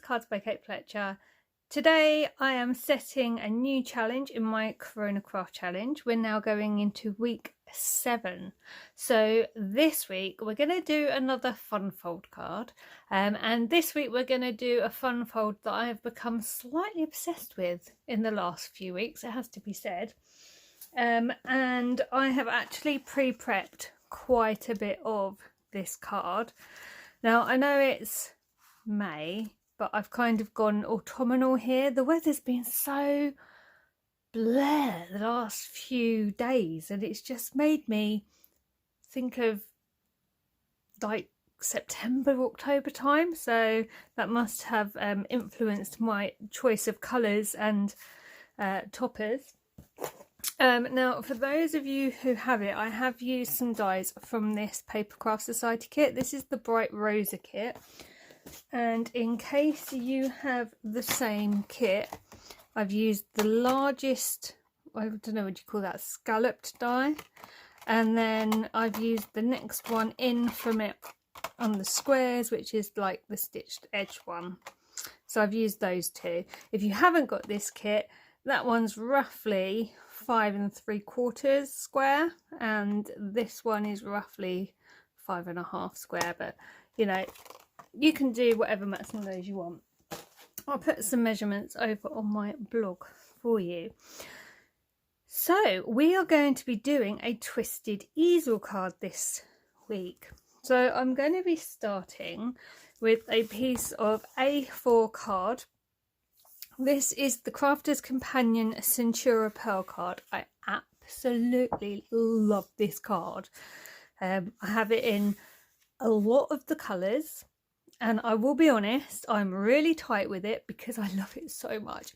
Cards by Kate Fletcher. Today I am setting a new challenge in my Corona Craft Challenge. We're now going into week 7. So this week we're going to do another fun fold card. And this week we're going to do a fun fold that I have become slightly obsessed with in the last few weeks, it has to be said. And I have actually pre-prepped quite a bit of this card. Now I know it's May, but I've kind of gone autumnal here. The weather's been so bleh the last few days, and it's just made me think of like September, October time. So that must have influenced my choice of colours and toppers. Now, for those of you who have it, I have used some dies from this Paper Craft Society kit. This is the Bright Rosa kit. And in case you have the same kit, I've used the largest, I don't know what you call that, scalloped die. And then I've used the next one in from it on the squares, which is like the stitched edge one. So I've used those two. If you haven't got this kit, that one's roughly 5 3/4 square, and this one is roughly 5 1/2 square, but you know, you can do whatever maximum those you want. I'll put some measurements over on my blog for you. So we are going to be doing a twisted easel card this week. So I'm going to be starting with a piece of A4 card. This is the Crafter's Companion Centura Pearl card. I absolutely love this card. I have it in a lot of the colours, and I will be honest, I'm really tight with it because I love it so much.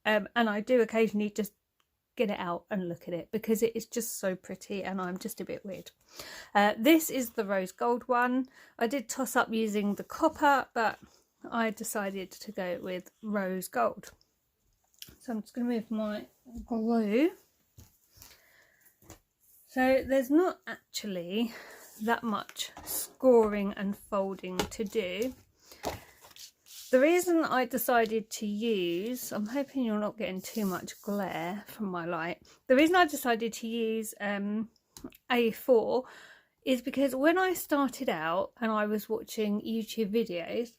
And I do occasionally just get it out and look at it because it is just so pretty and I'm just a bit weird. This is the rose gold one. I did toss up using the copper, but I decided to go with rose gold. So I'm just going to move my glue. So there's not actually that much scoring and folding to do. The reason I decided to use, I'm hoping you're not getting too much glare from my light. The reason I decided to use A4 is because when I started out and I was watching YouTube videos,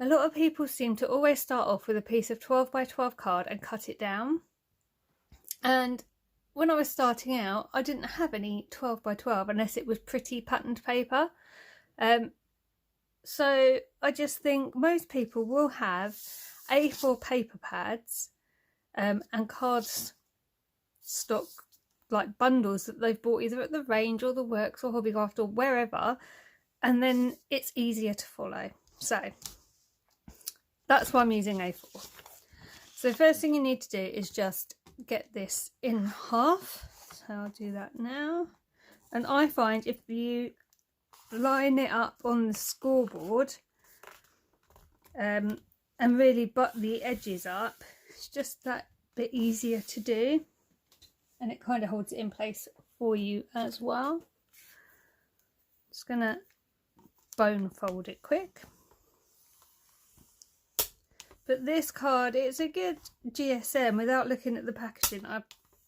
a lot of people seem to always start off with a piece of 12 by 12 card and cut it down. And when I was starting out, I didn't have any 12 by 12 unless it was pretty patterned paper. So I just think most people will have A4 paper pads and cards stock, like bundles that they've bought either at the range or the Works or Hobbycraft or wherever, and then it's easier to follow. So that's why I'm using A4. So the first thing you need to do is just get this in half. So I'll do that now. And I find if you line it up on the scoreboard and really butt the edges up, it's just that bit easier to do, and it kind of holds it in place for you as well. Just gonna bone fold it quick. But this card, it's a good GSM. Without looking at the packaging, I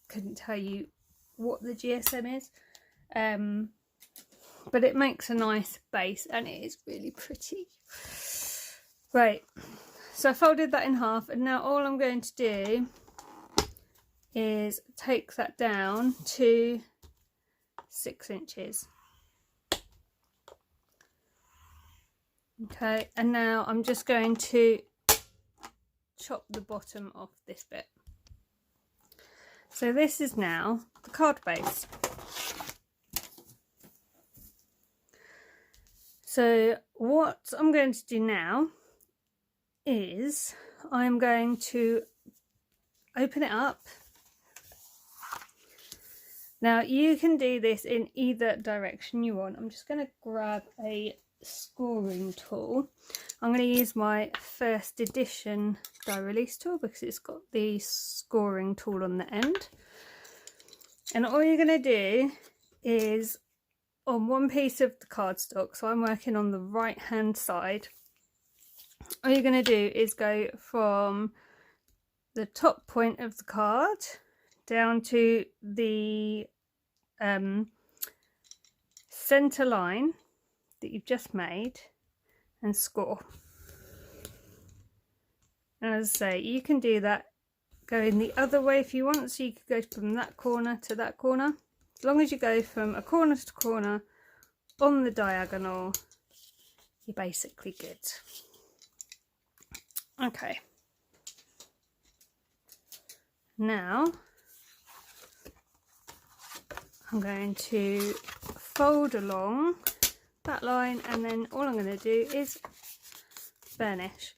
couldn't tell you what the GSM is. But it makes a nice base and it is really pretty. Right, so I folded that in half, and now all I'm going to do is take that down to 6 inches. Okay, and now I'm just going to chop the bottom off this bit. So this is now the card base. So what I'm going to do now is I'm going to open it up. Now you can do this in either direction you want. I'm just going to grab a scoring tool. I'm going to use my first edition die release tool because it's got the scoring tool on the end. And all you're going to do is on one piece of the cardstock, so I'm working on the right hand side, all you're going to do is go from the top point of the card down to the center line that you've just made and score. And as I say, you can do that going the other way if you want, so you could go from that corner to that corner. As long as you go from a corner to corner on the diagonal, you're basically good. Okay, now I'm going to fold along that line, and then all I'm going to do is burnish.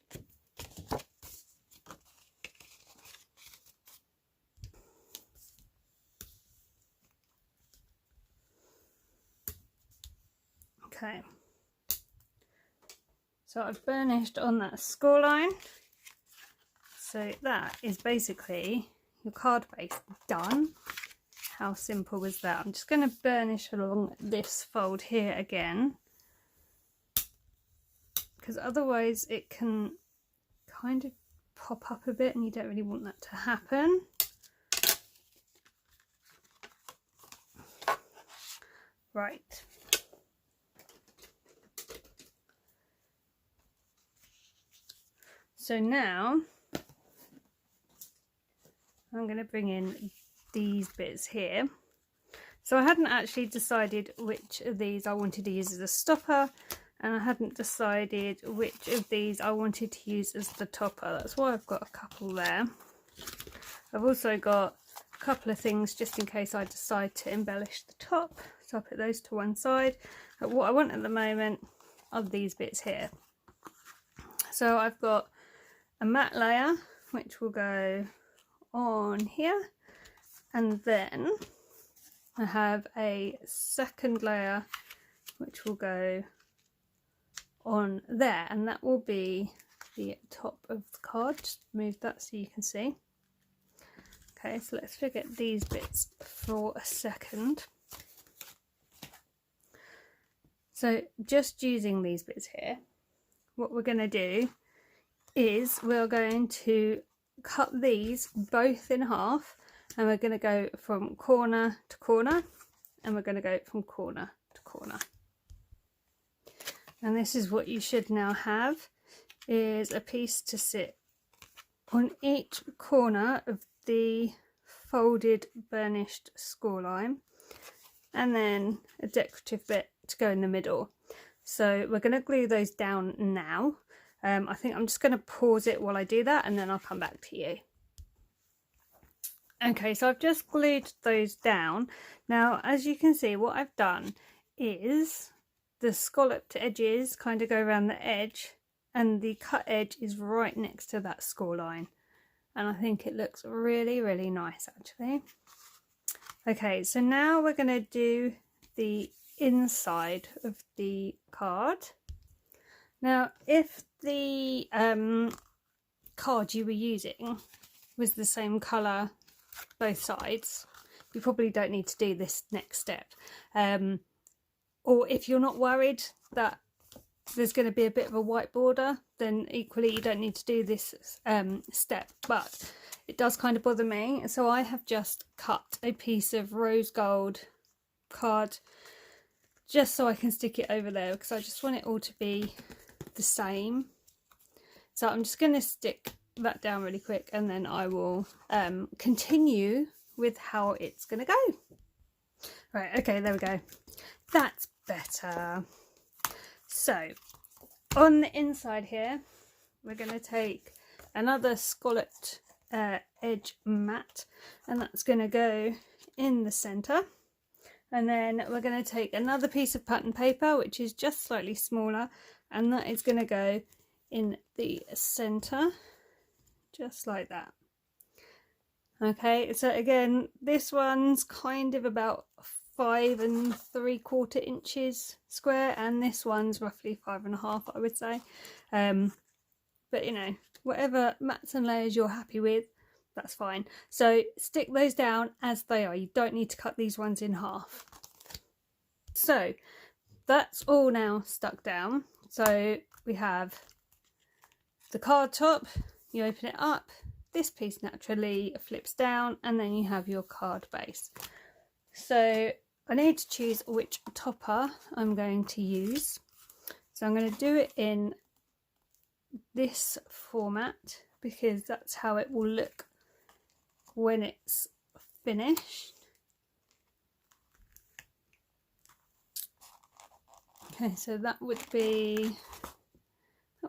Okay, so I've burnished on that score line, so that is basically your card base done. How simple was that? I'm just going to burnish along this fold here again, because otherwise it can kind of pop up a bit and you don't really want that to happen. Right. So now I'm going to bring in these bits here. So I hadn't actually decided which of these I wanted to use as a stopper, and I hadn't decided which of these I wanted to use as the topper. That's why I've got a couple there. I've also got a couple of things just in case I decide to embellish the top, so I'll put those to one side. But what I want at the moment are these bits here. So I've got a matte layer which will go on here, and then I have a second layer which will go on there, and that will be the top of the card. Just move that so you can see. Okay, so let's forget these bits for a second. So just using these bits here, what we're going to do is we're going to cut these both in half, and we're going to go from corner to corner, and we're going to go from corner to corner. And this is what you should now have, is a piece to sit on each corner of the folded burnished score line, and then a decorative bit to go in the middle. So we're going to glue those down now. I think I'm just going to pause it while I do that, and then I'll come back to you. Okay, so I've just glued those down. Now, as you can see, what I've done is the scalloped edges kind of go around the edge, and the cut edge is right next to that score line. And I think it looks really, really nice, actually. Okay, so now we're going to do the inside of the card. Now, if the card you were using was the same colour both sides, you probably don't need to do this next step. Or if you're not worried that there's going to be a bit of a white border, then equally you don't need to do this step, but it does kind of bother me, so I have just cut a piece of rose gold card just so I can stick it over there, because I just want it all to be the same. So I'm just going to stick that down really quick, and then I will continue with how it's going to go. Right, okay, there we go. That's better. So on the inside here, we're going to take another scalloped edge mat, and that's going to go in the centre. And then we're going to take another piece of pattern paper, which is just slightly smaller, and that is going to go in the centre, just like that. Okay, so again, this one's kind of about 5 3/4 inches square, and this one's roughly 5.5, I would say. But you know, whatever mats and layers you're happy with, that's fine. So stick those down as they are. You don't need to cut these ones in half. So that's all now stuck down. So we have the card top, you open it up, this piece naturally flips down, and then you have your card base. So I need to choose which topper I'm going to use. So I'm going to do it in this format because that's how it will look when it's finished. Okay, so that would be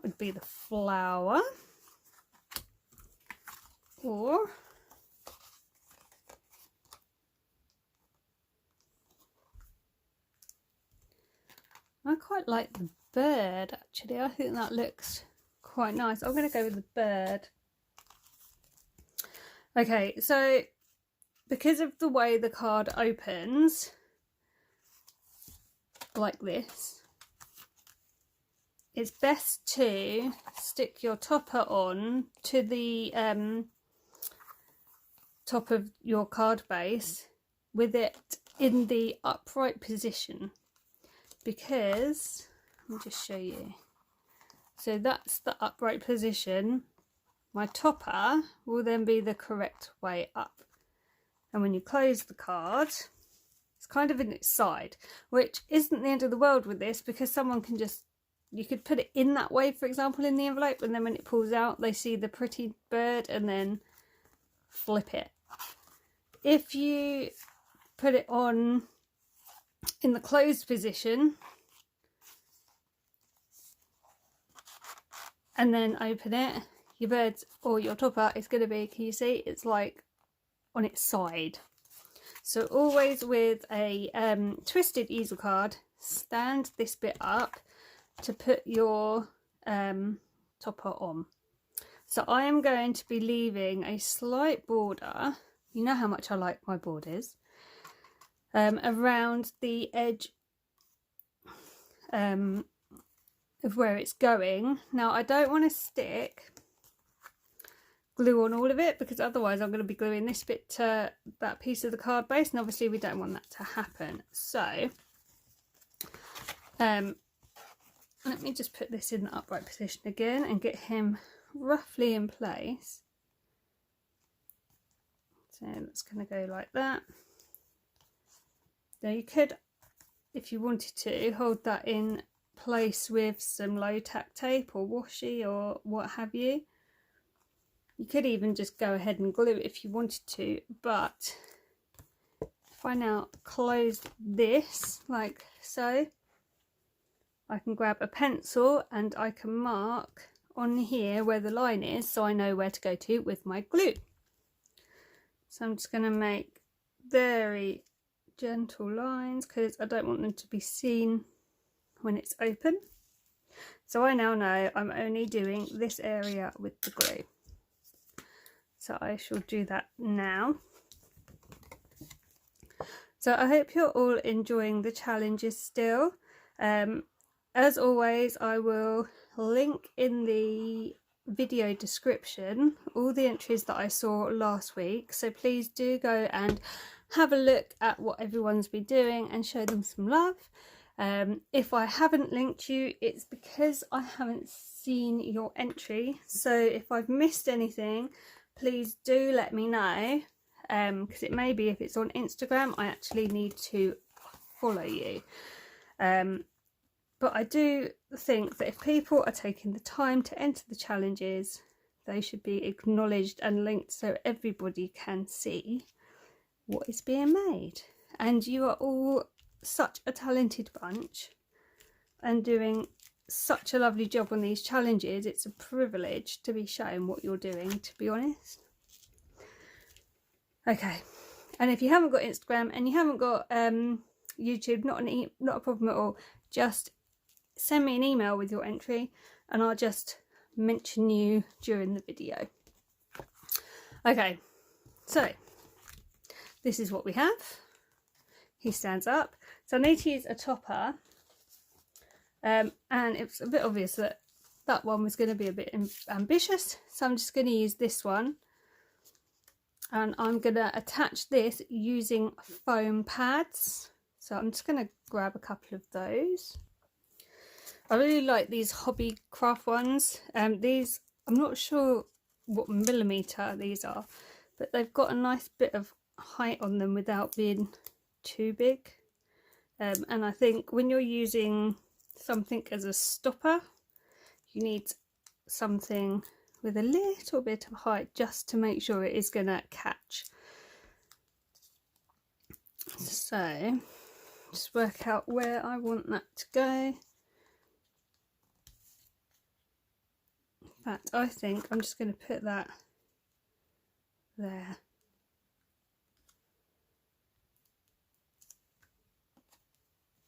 the flower, or I quite like the bird actually. I think that looks quite nice. I'm going to go with the bird. Okay, so because of the way the card opens like this, it's best to stick your topper on to the top of your card base with it in the upright position, because let me just show you. So that's the upright position. My topper will then be the correct way up, and when you close the card, it's kind of in its side, which isn't the end of the world with this, because someone can just, you could put it in that way, for example, in the envelope, and then when it pulls out, they see the pretty bird and then flip it. If you put it on in the closed position and then open it, your birds or your topper is going to be, can you see, it's like on its side. So always with a twisted easel card, stand this bit up to put your topper on. So I am going to be leaving a slight border, you know how much I like my borders, around the edge of where it's going. Now I don't want to stick glue on all of it, because otherwise I'm going to be gluing this bit to that piece of the card base, and obviously we don't want that to happen. So let me just put this in the upright position again and get him roughly in place. So that's going to go like that. Now you could, if you wanted to, hold that in place with some low tack tape or washi or what have you. You could even just go ahead and glue it if you wanted to, but if I now close this like so, I can grab a pencil and I can mark on here where the line is, so I know where to go to with my glue. So I'm just going to make very gentle lines because I don't want them to be seen when it's open. So I now know I'm only doing this area with the glue. So I shall do that now. So I hope you're all enjoying the challenges still. As always, I will link in the video description all the entries that I saw last week. So please do go and have a look at what everyone's been doing and show them some love. If I haven't linked you, it's because I haven't seen your entry. So if I've missed anything, please do let me know, because it may be if it's on Instagram I actually need to follow you. But I do think that if people are taking the time to enter the challenges, they should be acknowledged and linked so everybody can see what is being made. And you are all such a talented bunch and doing such a lovely job on these challenges. It's a privilege to be shown what you're doing, to be honest. Okay, and if you haven't got Instagram and you haven't got YouTube, not a problem at all. Just send me an email with your entry and I'll just mention you during the video. Okay, so this is what we have. He stands up. So I need to use a topper. And it's a bit obvious that that one was going to be a bit ambitious, so I'm just going to use this one, and I'm going to attach this using foam pads. So I'm just going to grab a couple of those. I really like these hobby craft ones. These I'm not sure what millimetre these are, but they've got a nice bit of height on them without being too big. And I think when you're using something as a stopper, you need something with a little bit of height just to make sure it is going to catch. So just work out where I want that to go. In fact, I think I'm just going to put that there.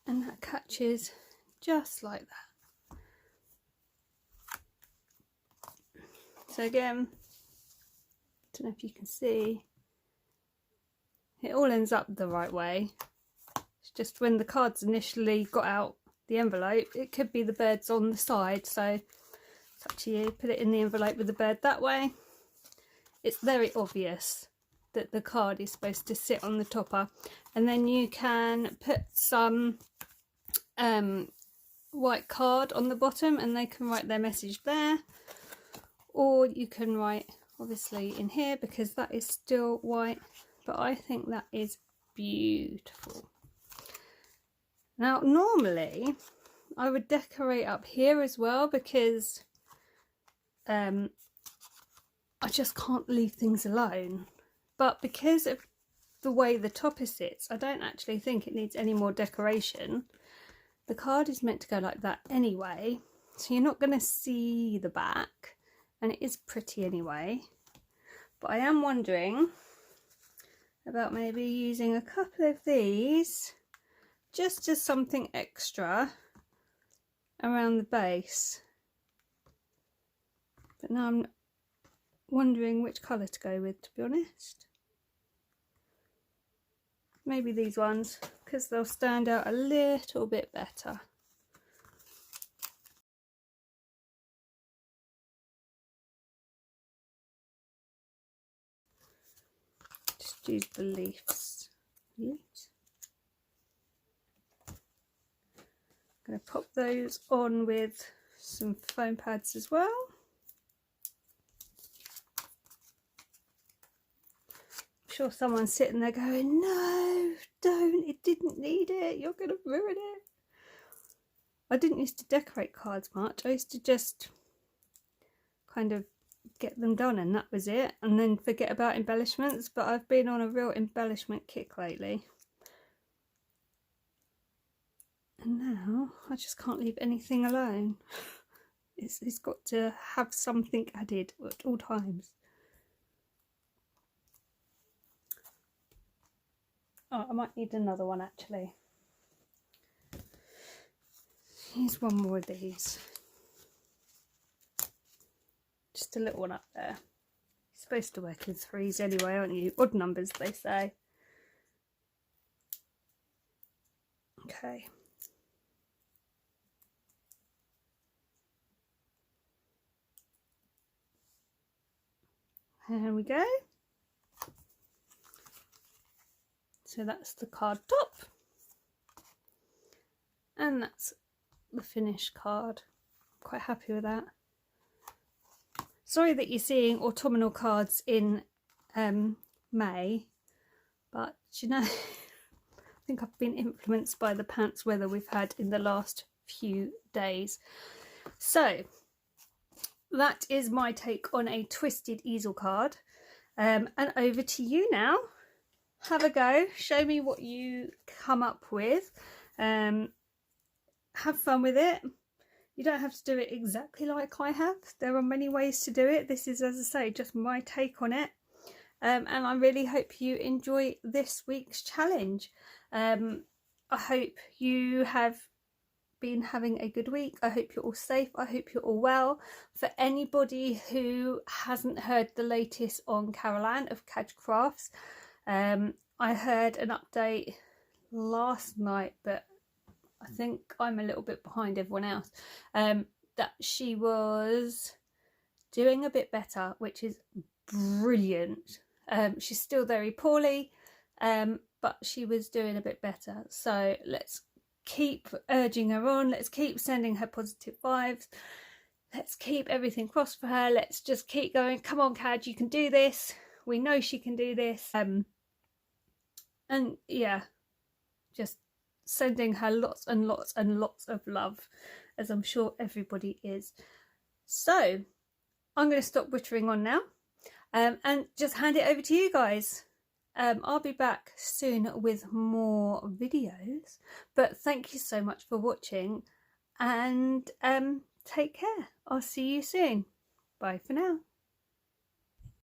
And that catches just like that. So again, don't know if you can see, it all ends up the right way. It's just when the cards initially got out the envelope, it could be the birds on the side, so it's up to you. Put it in the envelope with the bird that way. It's very obvious that the card is supposed to sit on the topper, and then you can put some white card on the bottom and they can write their message there, or you can write obviously in here because that is still white, but I think that is beautiful. Now normally I would decorate up here as well because I just can't leave things alone, but because of the way the topper sits, I don't actually think it needs any more decoration. The card is meant to go like that anyway, so you're not going to see the back, and it is pretty anyway. But I am wondering about maybe using a couple of these just as something extra around the base. But now I'm wondering which colour to go with, to be honest. Maybe these ones, because they'll stand out a little bit better. Just use the leaves. I'm going to pop those on with some foam pads as well. I'm sure someone's sitting there going, no, don't, it didn't need it, you're going to ruin it. I didn't used to decorate cards much. I used to just kind of get them done and that was it, and then forget about embellishments, but I've been on a real embellishment kick lately. And now I just can't leave anything alone. It's got to have something added at all times. Oh, I might need another one actually. Here's one more of these. Just a little one up there. You're supposed to work in threes anyway, aren't you? Odd numbers, they say. Okay. There we go. So that's the card top. And that's the finished card. I'm quite happy with that. Sorry that you're seeing autumnal cards in May, but you know, I think I've been influenced by the pants weather we've had in the last few days. So that is my take on a twisted easel card, and over to you now. Have a go, show me what you come up with, have fun with it. You don't have to do it exactly like I have. There are many ways to do it. This is, as I say, just my take on it, and I really hope you enjoy this week's challenge. I hope you have been having a good week. I hope you're all safe. I hope you're all well. For anybody who hasn't heard the latest on Caroline of Cadge Crafts, I heard an update last night, but I think I'm a little bit behind everyone else, that she was doing a bit better, which is brilliant. She's still very poorly, but she was doing a bit better. So let's keep urging her on. Let's keep sending her positive vibes. let's keep everything crossed for her. Let's just keep going. Come on, Cad, you can do this. We know she can do this. And yeah, just sending her lots and lots and lots of love, as I'm sure everybody is. So I'm going to stop wittering on now, and just hand it over to you guys. I'll be back soon with more videos, but thank you so much for watching, and take care. I'll see you soon. Bye for now.